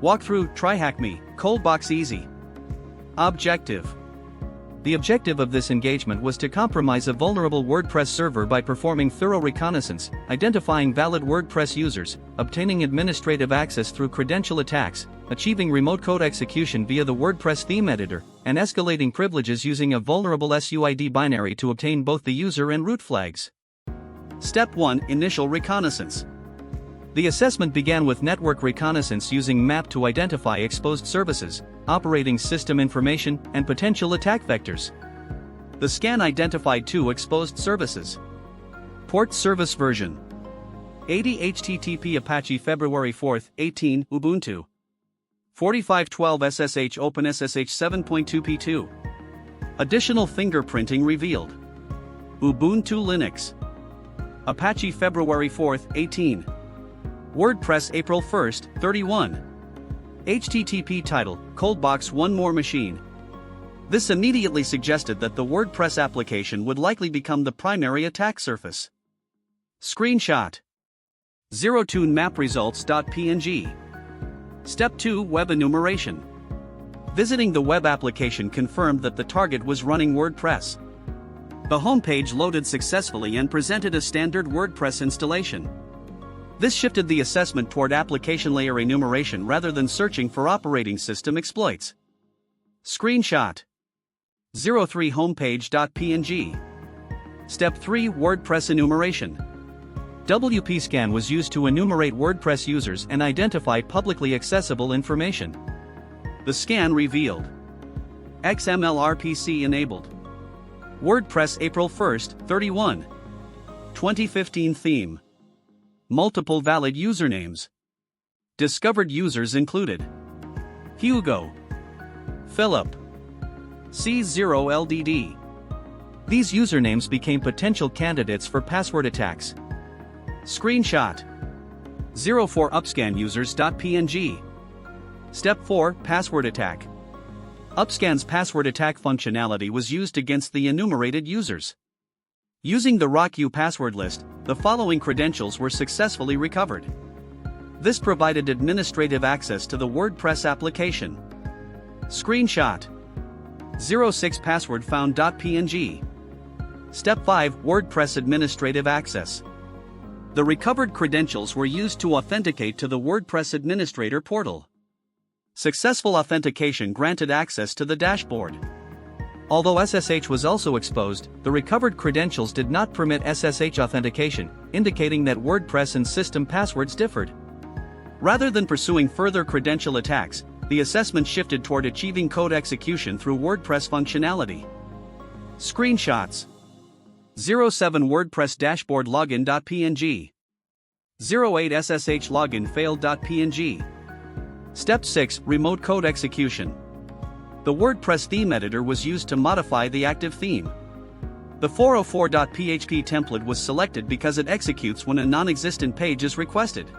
Walkthrough TryHackMe ColldBox Easy. Objective. The objective of this engagement was to compromise a vulnerable WordPress server by performing thorough reconnaissance, identifying valid WordPress users, obtaining administrative access through credential attacks, achieving remote code execution via the WordPress theme editor, and escalating privileges using a vulnerable SUID binary to obtain both the user and root flags. Step 1: Initial reconnaissance. The assessment began with network reconnaissance using Nmap to identify exposed services, operating system information, and potential attack vectors. The scan identified 2 exposed services. Port service version 80 HTTP Apache February 4, 18 Ubuntu 4512 SSH OpenSSH 7.2 P2. Additional fingerprinting revealed. Ubuntu Linux. Apache February 4, 18. WordPress April 1, 31. HTTP title, ColldBox One More Machine. This immediately suggested that the WordPress application would likely become the primary attack surface. Screenshot. 02 Nmap results.png. Step 2: Web enumeration. Visiting the web application confirmed that the target was running WordPress. The homepage loaded successfully and presented a standard WordPress installation. This shifted the assessment toward application layer enumeration rather than searching for operating system exploits. Screenshot. 03 homepage.png. Step 3: WordPress enumeration. WPScan was used to enumerate WordPress users and identify publicly accessible information. The scan revealed XML-RPC enabled. WordPress April 1, 31. 2015 theme. Multiple valid usernames. Discovered users included Hugo, Philip, C0LDD. These usernames became potential candidates for password attacks. Screenshot. 04 upscanusers.png. Step 4: Password attack. Upscan's password attack functionality was used against the enumerated users. Using the RockU password list, the following credentials were successfully recovered. This provided administrative access to the WordPress application. Screenshot. 06 passwordfound.png. Step 5: WordPress administrative access. The recovered credentials were used to authenticate to the WordPress administrator portal. Successful authentication granted access to the dashboard. Although SSH was also exposed, the recovered credentials did not permit SSH authentication, indicating that WordPress and system passwords differed. Rather than pursuing further credential attacks, the assessment shifted toward achieving code execution through WordPress functionality. Screenshots. 07 WordPress dashboard login.png. 08 SSH login failed.png. Step 6: Remote code execution. The WordPress theme editor was used to modify the active theme. The 404.php template was selected because it executes when a non-existent page is requested.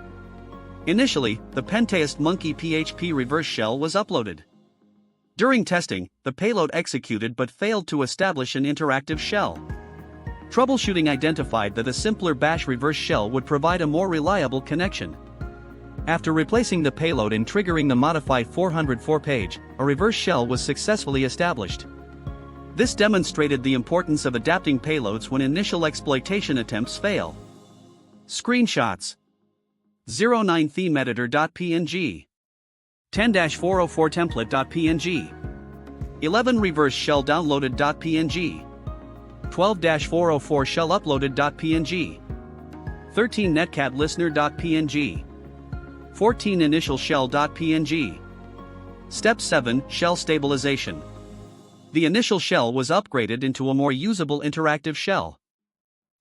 Initially, the Pentesting monkey PHP reverse shell was uploaded. During testing, the payload executed but failed to establish an interactive shell. Troubleshooting identified that a simpler bash reverse shell would provide a more reliable connection. After replacing the payload and triggering the modified 404 page, a reverse shell was successfully established. This demonstrated the importance of adapting payloads when initial exploitation attempts fail. Screenshots. 09 themeeditor.png. 10-404 template.png. 11 reverse shell downloaded.png. 12-404 shell uploaded.png. 13 netcat listener.png. 14 initial shell.png. Step 7: Shell stabilization. The initial shell was upgraded into a more usable interactive shell.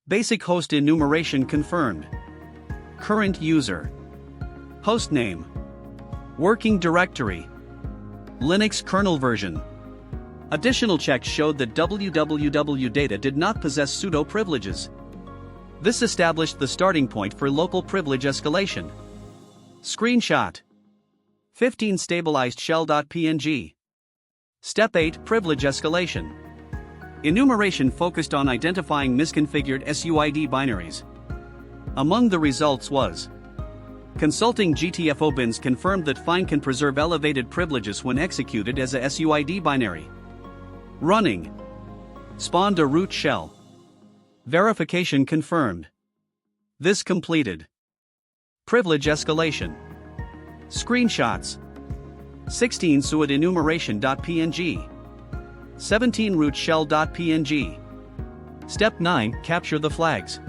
Basic host enumeration confirmed. Current user. Hostname. Working directory. Linux kernel version. Additional checks showed that www data did not possess pseudo privileges. This established the starting point for local privilege escalation. Screenshot. 15 stabilized shell.png. Step 8: Privilege escalation. Enumeration focused on identifying misconfigured SUID binaries. Among the results was Consulting GTFOBins confirmed that Find can preserve elevated privileges when executed as a SUID binary. Running. Spawned a root shell. Verification confirmed. This completed. Privilege escalation. Screenshots. 16 SUID enumeration.png. 17 root shell.png. Step 9. Capture the flags.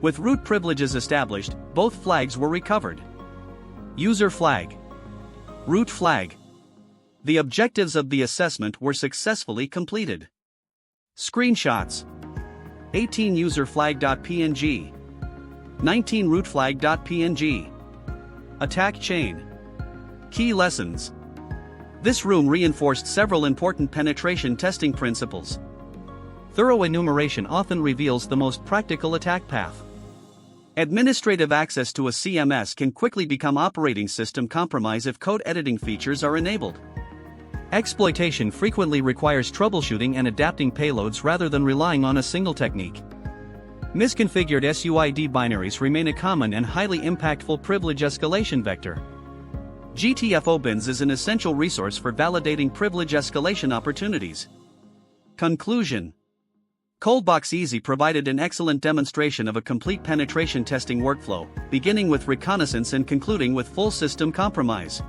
With root privileges established, both flags were recovered. User flag. Root flag. The objectives of the assessment were successfully completed. Screenshots. 18 user flag.png. 19 root flag.png. Attack chain. Key lessons. This room reinforced several important penetration testing principles. Thorough enumeration often reveals the most practical attack path. Administrative access to a CMS can quickly become operating system compromise if code editing features are enabled. Exploitation frequently requires troubleshooting and adapting payloads rather than relying on a single technique. Misconfigured SUID binaries remain a common and highly impactful privilege escalation vector. GTFOBins is an essential resource for validating privilege escalation opportunities. Conclusion. ColddBox Easy provided an excellent demonstration of a complete penetration testing workflow, beginning with reconnaissance and concluding with full system compromise.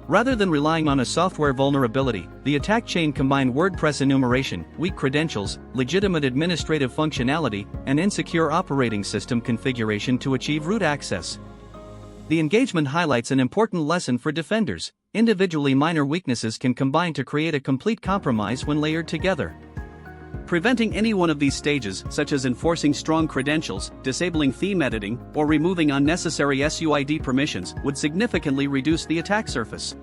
Rather than relying on a software vulnerability, the attack chain combined WordPress enumeration, weak credentials, legitimate administrative functionality, and insecure operating system configuration to achieve root access. The engagement highlights an important lesson for defenders. Individually minor weaknesses can combine to create a complete compromise when layered together. Preventing any one of these stages, such as enforcing strong credentials, disabling theme editing, or removing unnecessary SUID permissions, would significantly reduce the attack surface.